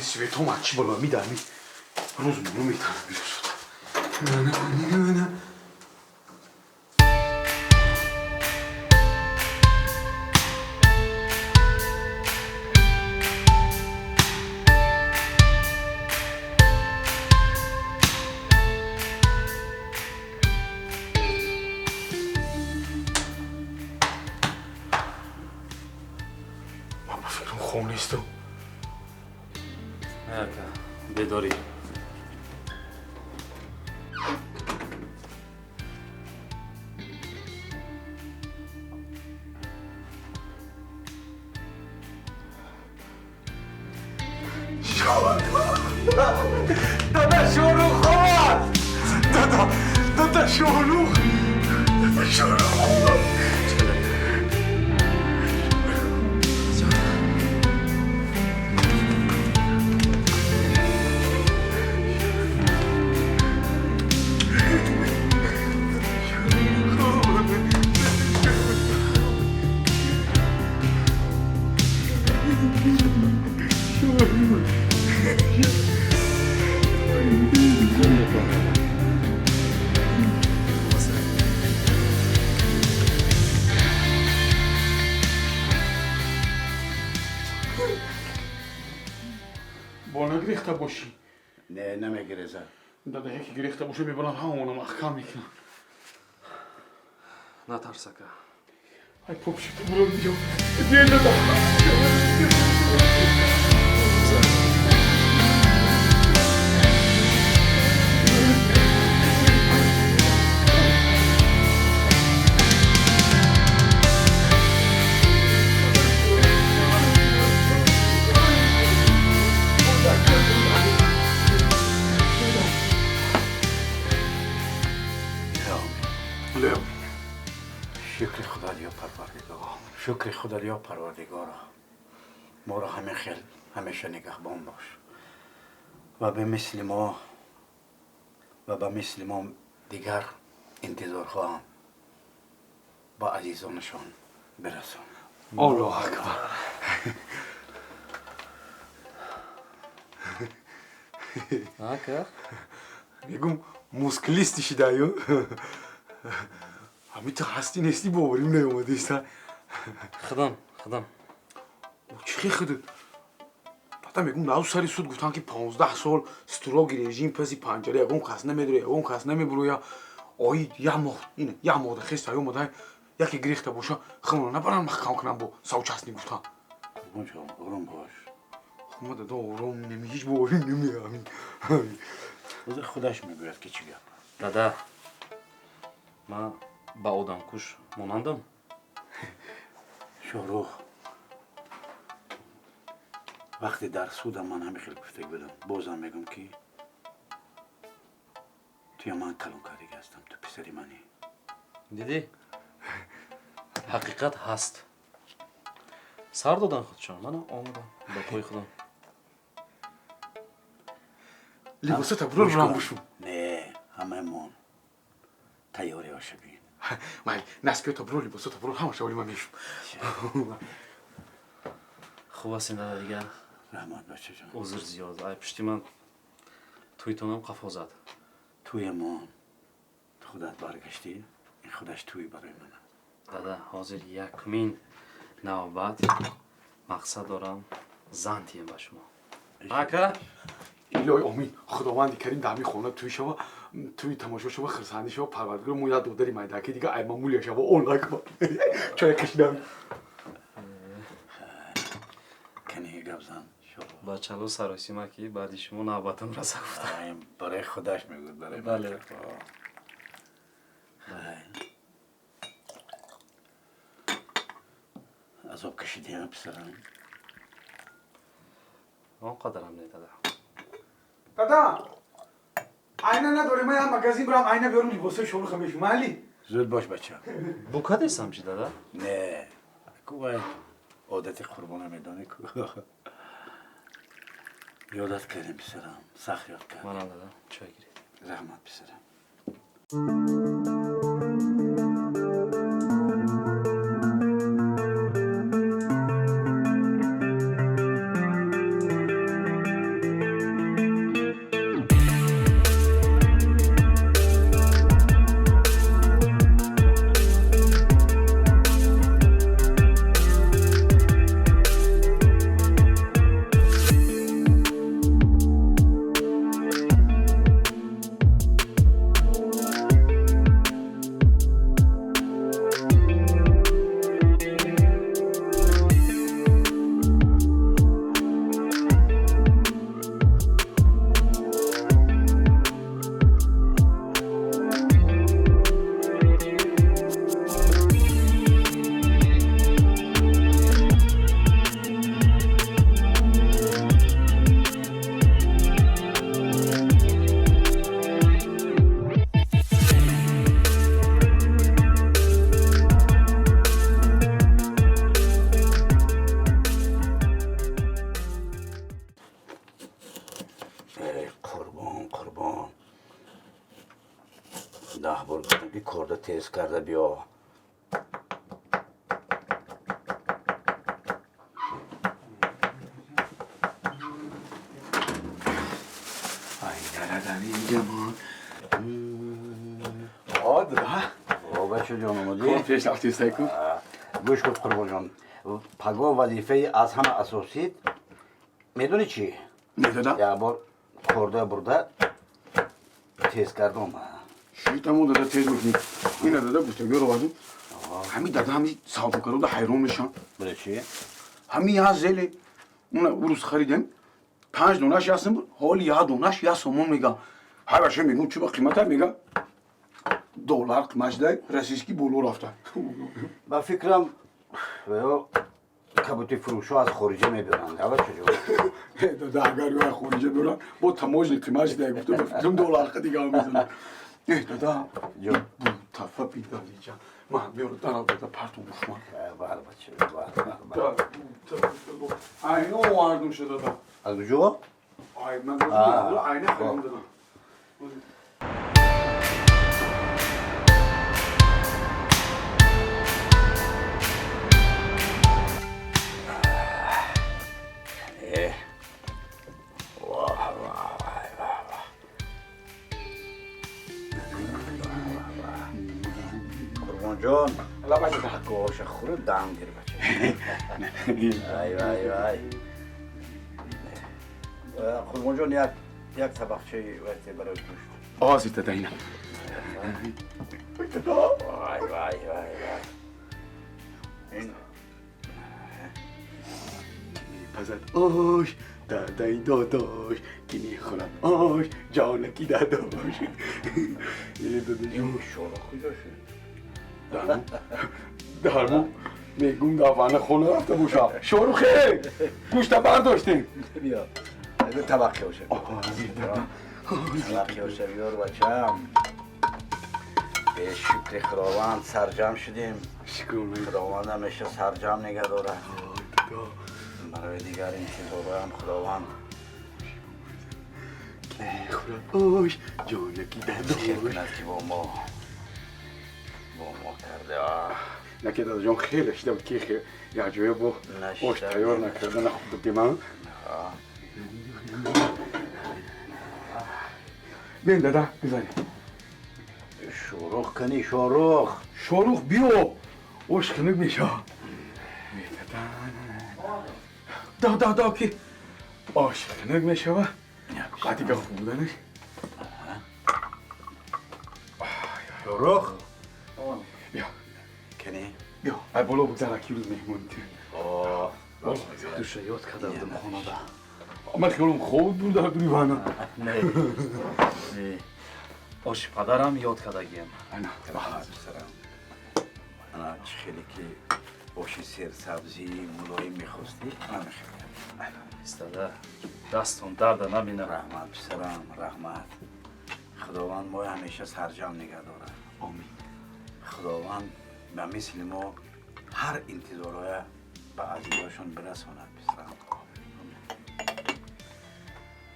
سویتومچی بالا میدمی روز منو میتونم بیرون بابا فکرم خون نیستم بداری دادا شروع خواد دادا شروع بانا گریخته باشی نه نمیگریزم دادا یکی گریخته باشه میبرم همونو محکم میکنم نترسکه ای پوپشت برو بیا دادا شکر خدایا پروردگارا ما را همیشه نگهبان باش و به مثل ما دیگر انتظار خواهم با عزیزانشان برسان الله اکبر Aka? میگم موسکلیستیشی دایو همین تو هستی نیستی باوریم نیومده ایستا خدام چی خیلی دادا میگم ناو سری سود گفتن که 15 سال ستروگ رژیم پسی پنجره یگون کس نمیداره یگون کس نمیبرویا آی یه موقع خیست های اومده یکی گریخته باشه خمونه نبرن محکم کنم با سوچسنی گفتن اونجا آروم باش خمه دادا آروم نمی هیچ باوریم نمی بذار خودش میگوید که چی گفت دادا من با آدم کش مانندم شاروخ وقتی در سودم من همه خیلی گفته بودم بازم میگم که توی من کلانکاری هستم تو پسری منی دیدی؟ حقیقت هست سر دادن خودشان من آمدم با پای خودم لباسه تا برو برام بشون نه همه من تیاری هاشه بین مای نسکه تا برو لباسه تا برو همه شوری من میشم خوب هستین دادا دیگه رحمت بچه جان عذر زیاد ای پشتی من تویتونم قفا زد توی من خودت برگشتی این خودش توی برای منه دادا حاضر یکمین نوبت مقصد دارم زن تیم با شما اکا الهی آمین خداوند کریم در می خونه توی شما توی تماشا شما خرسندی شما پروردگار مو یاد دادری مایداکی دیگه ای مامولی شما اون لایک با چای کشیدم کنی گبزن با چلو سراسی ما که بعدی شما نوبتم رسا گفتم برای خودش میگود برای بله عذاب کشیدی هم پسرم آن قدرم نه دادا دادا آینه نداری من هم مگزین برم آینه بیارم لباسه شما خمیش مالی زود باش بچه بوکا دیستم چی دادا نه کوبای عادت قربانه میدانی کو یادت کردیم پسرم سخت یاد کرد منم دادا چای گیرید رحمت پسرم ده بار گفتم که کرده تیز کرده بیا. جمان دادا بچه جان کن اومدی؟ پیش رفتی سیکو گوش کن قربان جان. پگاه وظیفه از همه اساسی میدونی چی؟ نه دادا یک بار کرده برده تیز کردم. شیطمون دادا تیز بکنی این دادا گفته بیارو بازم همین دادا همین صاحب کرده دا حیران میشن برای چی؟ همین یه زلی اون روز خریدم 5 دونش یاسم بود حالی یه دونش یه سومون میگم هر باشه میگم چی با قیمت میگم دلار قیمت ده رسیسکی بولو رفته با فکرم کبوتی فروشو از خارجه میبرند. اول چجور؟ دادا اگر یه خارجه برن با تماج قیمت ده گفته بفکرم دلار دیگه هم میزنن دادا جان بو تفا بیدالی جان من بیارو در دادا پرتون بشمان بله بچه بله. اینو واردون شده دادا از کجا؟ من دادا اینه خیلی دادا قربان جان لا بچه دادا گوش خورو دم گیر بچه. وای وای وای. قربان جان یک طبقچه وقتی برای گوشت. آزی دادا اینه وای وای وای وای. این پزد آش دادای داداش کی میخورد آش جانکی داداش یه داداش این شورا خویده شد. درمو میگم دافانه خونه رفته بوشم شروع خیلی گوشت برداشتیم بیا اگه طبقه باشه. آزی دادا طبقه باشه بیار بچم. به شکر خداوند سرجم شدیم. شکر میکنم خداوند همیشه سرجم نگه داره. برای دیگر این چیزها هم خداوند آش جانکی خیر داداش کند که با ما کرده. نکه دادا جان خیلی اشتباه کی خیلی یا جوی با آش تیار نکرده نخود که من بین دادا بزنی شروع کنی شروع. شاروخ بیا اوش کنگ میشه دا که آش کنگ میشه و قدی که خوب بودنش شروع بیا کنی. بیا ای بالا بگذار اکی روز مهمونی دوشه یاد کرده بودم خانه ده من خیالم خوب بود در دوری بانه نه آش پدرم یاد کرده گیم اینا سرم انا چه خیلی که باشی سیر سبزی ملایم میخواستی نمیخواد. استاده دستون درد نبینه رحمت پسرم رحمت. خداوند ما همیشه سرجم نگه داره. آمین خداوند به مثل ما هر انتظارهای به عزیزاشون برساند پسرم.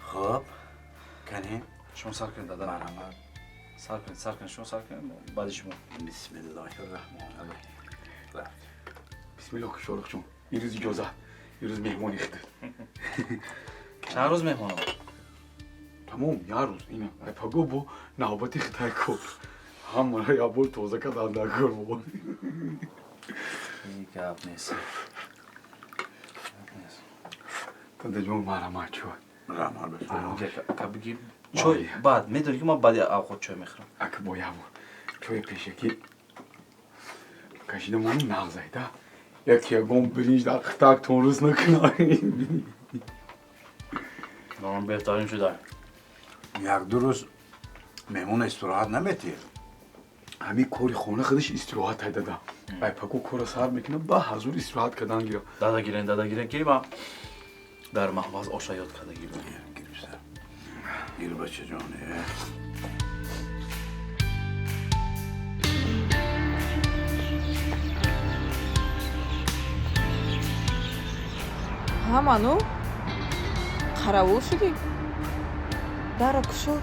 خب کنیم شما سر کنید دادا مرحمت. سر کنید شما سر کنید بعد شما بسم الله الرحمن الرحیم. بسم الله که شاروخ جون این روز اجازه این روز مهمونی خیده چند روز مهمانم تمام یه روز اینا ای پاگو با نوبتی خطای کن همون یا بول توزه که دنده کن بابا این گپ نیست دادا جون مرحمت شد رحمت بشه. که بگیم چای بعد میدونی که ما بعد خود چای میخورم اگه با یه چوی پیشکی کشیده من نغزایده یکی گم برینج در خطاک تونروز نکنه نام بهترین شده یک دو روز مهمون استراحت نمیتی؟ همین کوری خونه خودش استراحت های دادا ای پاکو کور سر میکنه با حضور استراحت کردن گیره دادا گیرین که ما در محواظ آشا یاد کرده گیرین گیر بسر گیر بچه جانه. ҳаману қаравул шудӣ дарро кушод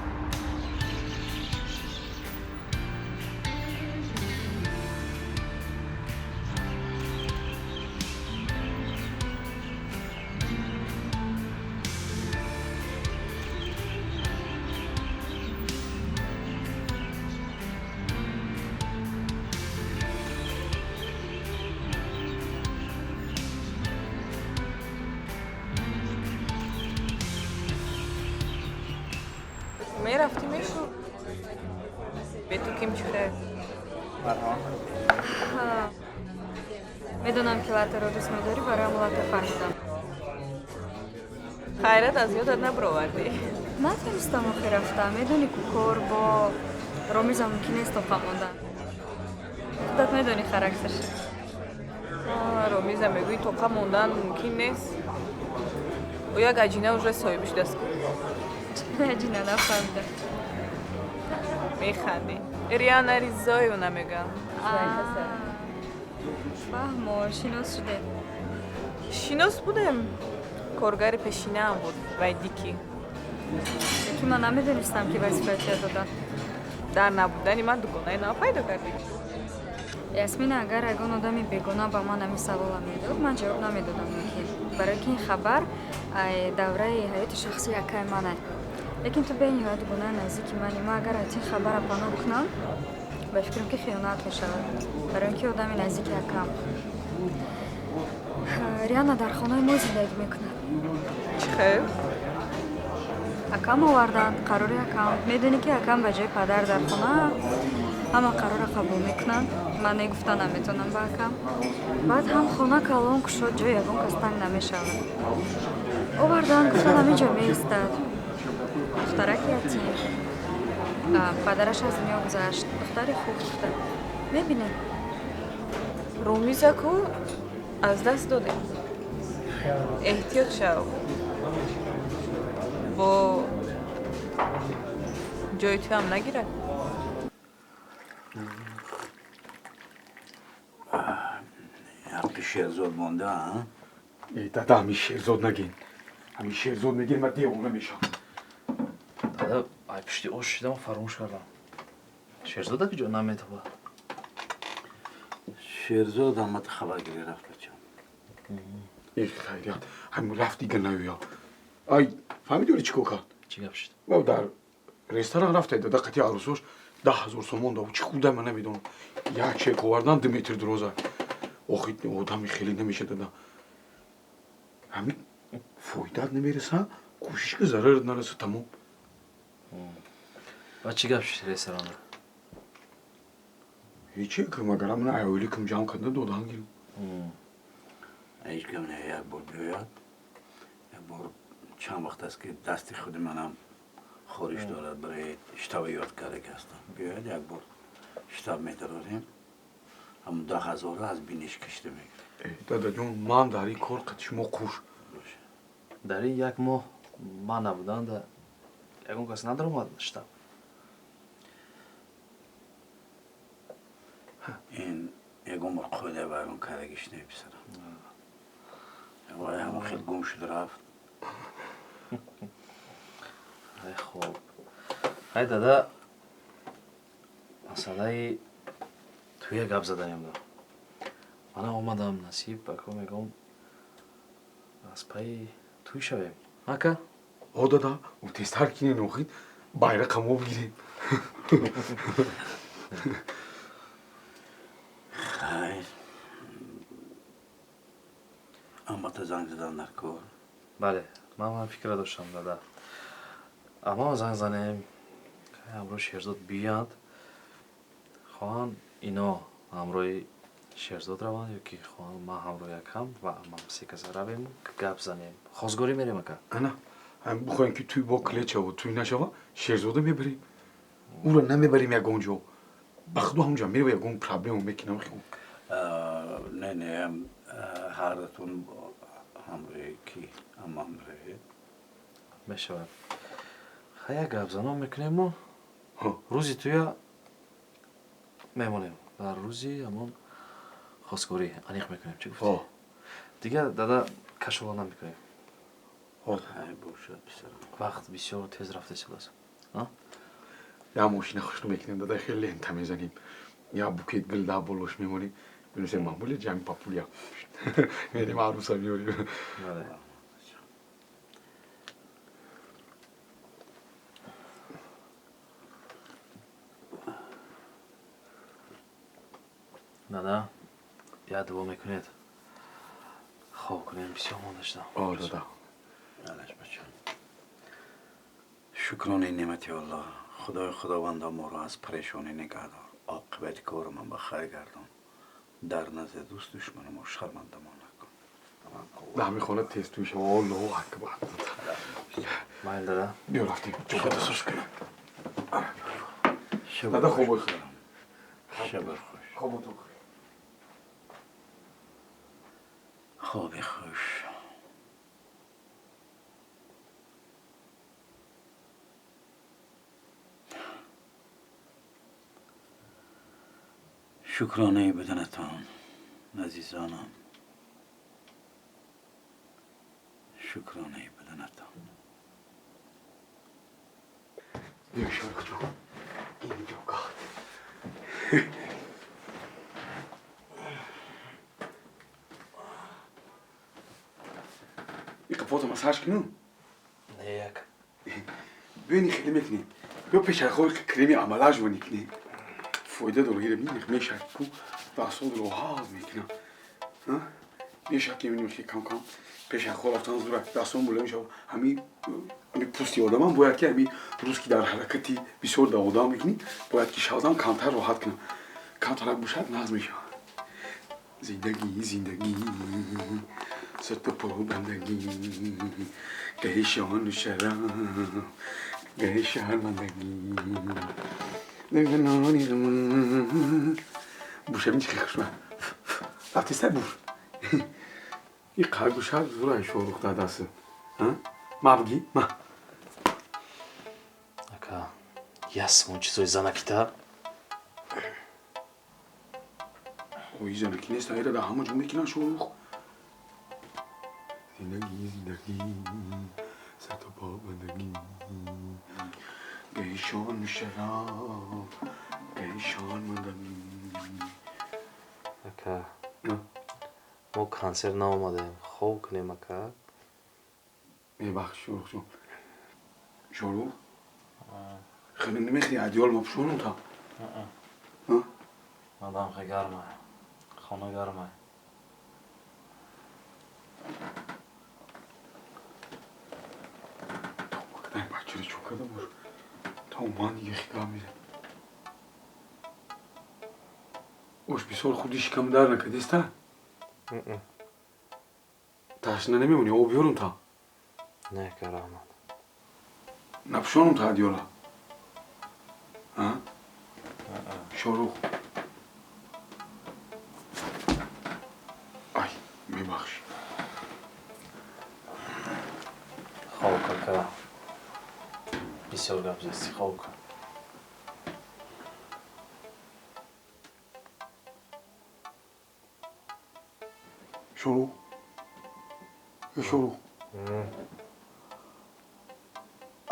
شو به تو کیم چخه میدونم که لاتر رو دوست نداری برای لاتر فهمیدم خیرت از یادت نبروردی نتونستم آخه رفتم میدونی که کار با رامیزم ممکن نیست تا موندن خودت میدونی خرکتش رومیزم میگوی توقع موندن ممکن نیست او یک عجینه اونجا صاحبش دست کن چرا عجینه نفهمیدم میخندی ریان ریزای او نمیگم فهمو شناس شده شیناس بودم کارگر پیشینه هم بود و دیکی که من نمیدونستم که وظیفت یاد دادن در نبودنی من دکانه نا پیدا کردی یاسمین اگر اگه آدمی بیگناه با من همین سوال میداد من جواب نمیدادم ممکن برای که این خبر دوره حیات شخصی اکای منه لیکن تو به این حیات گناه نزدیک منی ما اگر این خبر پناه کنم به فکرم که خیانت میشود برای اینکه آدمی نزدیک اکام ریانا در خانه ما زندگی میکنه چه خیر؟ اکام آوردن قراری اکام میدونی که اکام به جای پدر در خانه همه قرار قبول میکنن من نگفتن نمیتونم با اکام بعد هم خانه کلان شد جای یگون کس تنگ نمیشود آوردن گفتن همینجا میستد دخترک یتیم پدرش از دنیا گذشت دختری خوب دختر میبینه رومیزکو از دست داده احتیاط شو با جای تو هم نگیرد حق شیرزاد مونده ها؟ ای دادا همین شیرزاد نگین همین شیرزاد میگین من دیوونه میشم دادا ای پشتی آش شدم و فراموش کردم شیرزاده که جا نمیتونه شیرزاد آمد خبرگیری رفت بچم ای خیلیت همین رفت دیگه نویا ای فهمیدی چی کرد چی گپ شد و در رستوران رفته دادا قطعی عروسش 10,000 سومون داد چی خوده من نمیدونم یک چک آوردن 2 متر درازه آخه آدمی خیلی نمیشه دادا همین فایدت نمیرسه کوشش که ضرر نرسه تمام و چی گپ شد رستوران هیچی که مگر من ایولی کم جمع کنده دادن گیرم هیچ کم نه یک بار بیاید یک بار چند وقت است که دست خود منم خورش دارد برای اشتباه یاد کرده هستم بیاید یک بار اشتباه میداریم هم 10,000 از بینش کشته میگیره دادا جون من در این کار قد شما خوش در این یک ماه من نبودن در یکون کسی ندارم اومد شتاب این یکون بار خوده برون کرگیش نمیپسرم وای همون خیلی گم شد رفت ای خوب ای دادا مسئله توی گپ زدنیم دارم من آمدم نصیب بکو میگم از پای توی شویم مکه آه دادا او تستر کنه نوخید bayrak ما بگیریم خیر اما تو زنگ زدن در کار بله من فکر داشتم دادا اما زنگ زنیم که امروز شیرزاد بیاد خواهن اینا همراه شیرزاد روان یا که خواهن ما همراه یکم و ما سی کس رویم که گپ زنیم خواستگاری میریم اکا انا هم بخوایم که توی با کلیچه و توی نشوا شیرزاده میبریم او رو نمیبریم یک اونجا بخدو همونجا میره و یک اون پرابلم میکنم خیلی نه نه هر دوتون همراه کی اما همراه میشود خیلی گپ زنم میکنیم و ها روزی توی میمونیم در روزی همون خواستگاری انیق میکنیم چی گفتی؟ دیگه دادا کشوال نمیکنیم خیر باشد بسرم وقت بسیار تیز رفته سلاس یا ماشین خوش رو میکنیم دادا خیلی انت میزنیم یا بوکیت گل دا بولوش میمونیم بنوسه معمولی جمع پاپولیا میریم عروسا میوریم بله دادا یاد دو میکنید خواب کنیم بسیار مانده شدم آه دادا علش بچم شکرانه نعمتی الله خدای خداوندا ما رو از پریشانی نگه دار. عاقبت کار من به خیر گردان. در نزد دوست دشمن ما شرمنده ما نکن. دمی خانه تست توش الله اکبر. مایل دادا بیا رفتیم چوب دستش کنم. شب دادا خوب خوش. باش. شب خوش. خوب تو. خواب خوش. شکرانه بدنتان عزیزانم. شکرانه بدنتان. بیا شارخ جان. اینجا کار. یک پوت مساج کنم. نه یک ببینی خیلی میکنی. بیا پیش خود کریمی عملاج ونیکنی. فایده داره میشه کو دستور رو حال میکنم. ها؟ میشه که می‌بینیم که کم کم پیش خود رفتن زوره دستور بوله میشه همین پوستی آدم باید که همین روز که در حرکتی بسیار دوام میکنی باید که شادم کمتر راحت کنم کمتر باشد ناز میشه زندگی ست پا بندگی گهی شان شرم گهی شرمندگی بوشه میشه خیلی خوشمه وقتی سر بوش این قرگوش ها زوره شروع داده است ما بگی ما اکا ясмон чизои занакита اوی زنکی نیست ایره در همه جمعه کنن شروع زندگی ست پا بندگی گیشان شراب گیشان مندگی ака мо консер наомадем хоб кунем ака میبخش شروع جون شروع خیلی نمیخوای عدیال ما بشونم تا мадам хе гарма хона гарма نه بچه رو چوکده بور تا اومان دیگه خیلی میره اوش بسیار خودیش کم در نکدیسته تشنه نمیمونی او بیارم تا не карамад نپشونم تا عدیالا شروع ای میبخش хоб ака бисёр гап зести хоб кун شروع شروع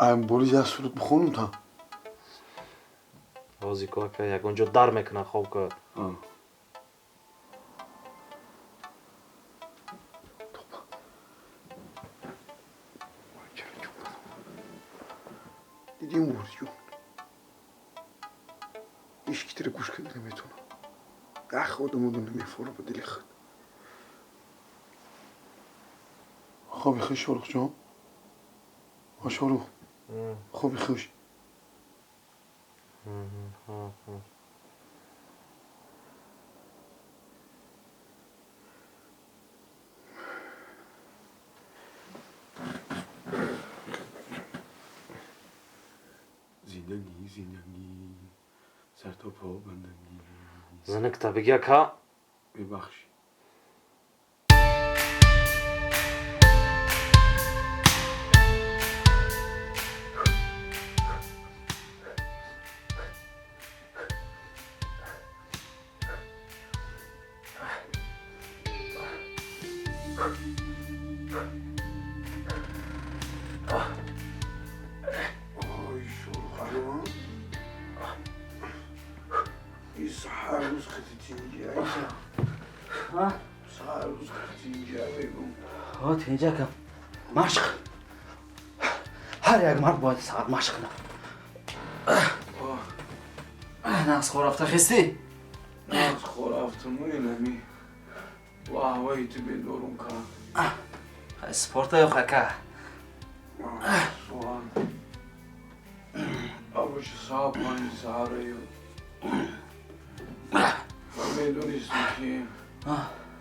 ام بولی جسورت بخونم تا бозӣ ку ака ягон ҷо дар мекунад хоб ку دیدیم بورد جون ایشکی تره گوش کنه نمیتونه ده خودمون نمیفوره با دلی خود خوابی خوش شروع جان شروع خوابی خوش زندگی سر تا پا بندگی занакта биги ака ببخشی آی شروع این سهر روز خیلی تینگی ایسا سهر روز خیلی تینگی بگم ҳо тинҷакам машқ ҳар як мард бояд сағат машқ кунад нағзхӯр рафта хистӣ ناز خور افتمون نمی و هوایی تو بدورم که спорта ёк ака سوان باشه صاحب کنی سهره و میدونیستم که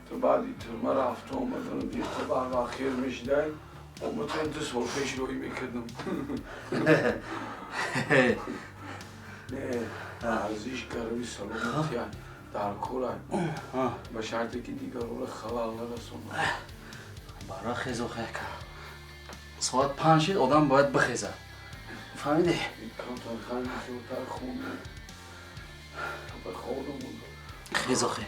تو بعدی تو من رفت آمدن و دیگه تو بر خیر میشدن اومدن تو سرفش روی میکردم نه ارزش کردی سلامتی در کلای به شرطی که دیگر رو خلال نرسونم برای خیزو خیلی که ساعت 5 شد آدم باید بخیزه فهمیدی؟ این کمتر خیلی زودتر خونه تو به خودم بود خیزو خیلی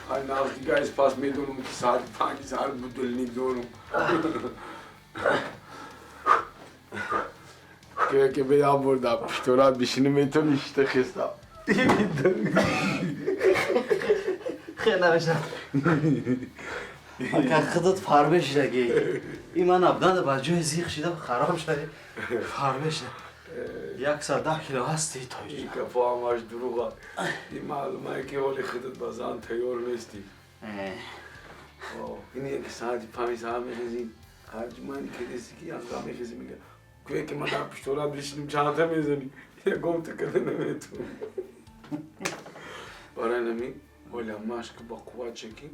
این از دیگه از پس میدونم که ساعت 5 ساعت بدل نیدونم که بیام بردم پشتورات بشینه میتون اشته خستم خیلی نوشتم اگر خودت فربش لگی این من ابدان با جای زیخ شده خراب شده فربش لگی 110 کیلو هستی توی این کفا همش دروغه این معلومه که حالی خودت بازان تیار نیستی این یک ساعتی 5 ساعت میخیزی هرجمانی که دستی که یانگاه میخیزی میگه که من در پشتورات بشینیم چند تا میزنی یه گم تکده نمیتون برای نمی ولی همش که با قوت چکی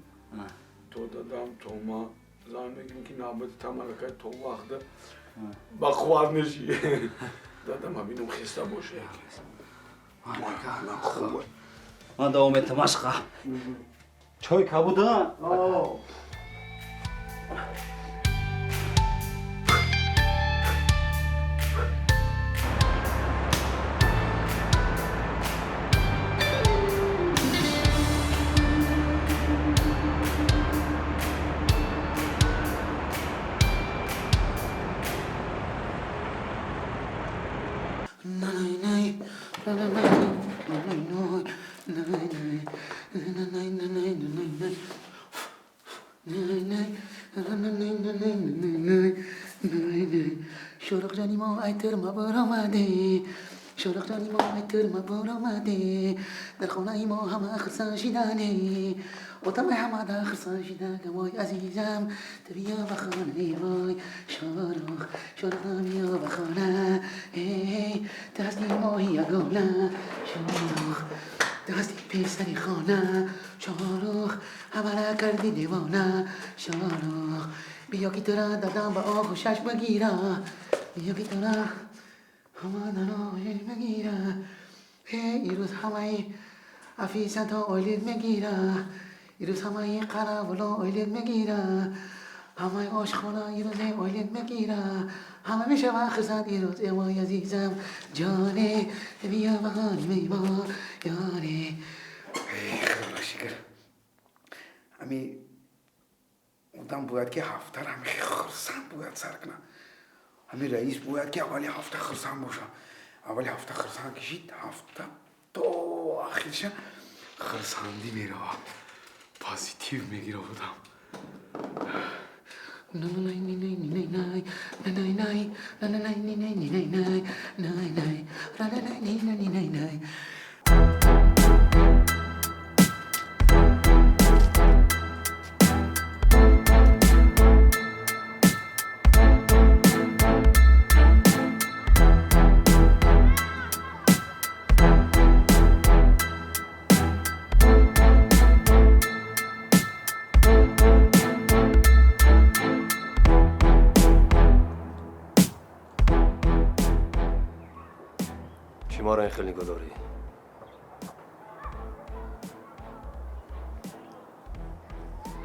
تو دادم تو ما زن میگیم که نابد تمالکه تو وقت با قوت نشی دادم همینم خسته باشه من خوبه من دوامت مشقه چای کبوده؟ شرق جانی ما ایتر ما بر آمده شرق جانی ما ایتر ما بر آمده در خانه ما همه خرسان شیدانه اتم همه خرسان شیدانه وای عزیزم بیا به خانه وای شرق بیا به خانه دستی ماهی یگانه شرق دستی پیسری خانه شرق همه کردی دیوانه شرق بیا که تو را دادم با آغوشش بگیره بیا که تو را همه دنایل بگیره ایروز همه افیسن تا آیلید میگیره ایروز همه قرابلا آیلید میگیره همه عاشقانا ایروز آیلید میگیره همه میشه و خزد ایروز ایوای عزیزم جانه بیا بخانی میما یانه خدا شکر امی آدم باید که هفته را همیشه خرسند باید سر کنه همین رئیس باید که اولی هفته خرسند باشه اولی هفته خرسند کشید هفته تا آخرش خرسندی میره پازیتیو میگیره بودم ما را این خیلی نگذاری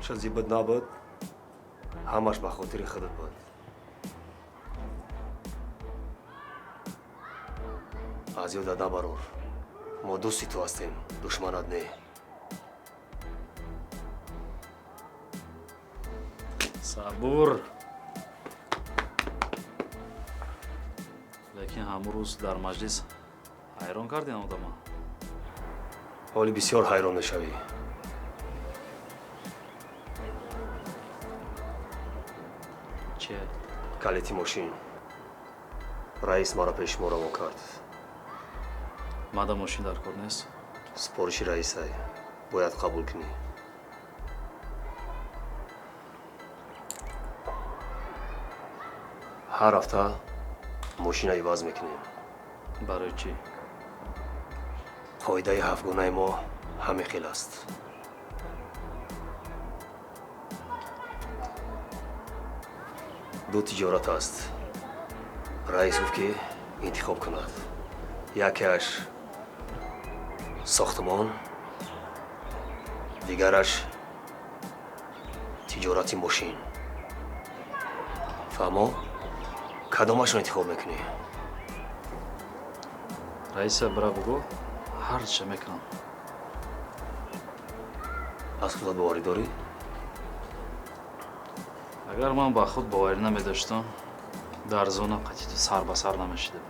چیزی بد نبود همش به خاطر خودت بود از یاد نبرور ما دوستی تو هستیم دشمنت نه صبور لیکن همون روز در مجلس حیران کردین آدم حالی بسیار حیران میشوی چه؟ کلیتی ماشین رئیس مرا پیش مرا کرد مادا ماشین در کار نیست؟ سپارش رئیس های باید قبول کنی هر هفته ماشین عوض میکنیم барои чӣ? қоидаи ҳафтгунаи мо ҳамин хел аст. ду тиҷорат аст. раис гуфт ки интихоб кунад. якеаш сохтмон, дигараш тиҷорати мошин. фаҳмо? кадомашро интихоб мекунӣ? раиса бира бугӯ, ҳар чӣ мекунам. аз худат боварӣ дорӣ? агар ман ба худ боварӣ намедоштам, дар зона қатъи ту сар ба сар намешидам.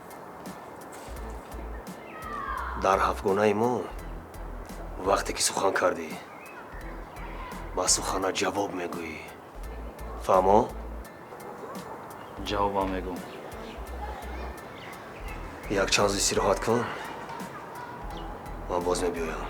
дар ҳафтгунаи мо вақте ки сухан кардӣ ба суханат ҷавоб мегӯӣ. фаҳмо? ҷавобам мегӯм. як чанд рӯз истироҳат кун, ман боз мебиёям.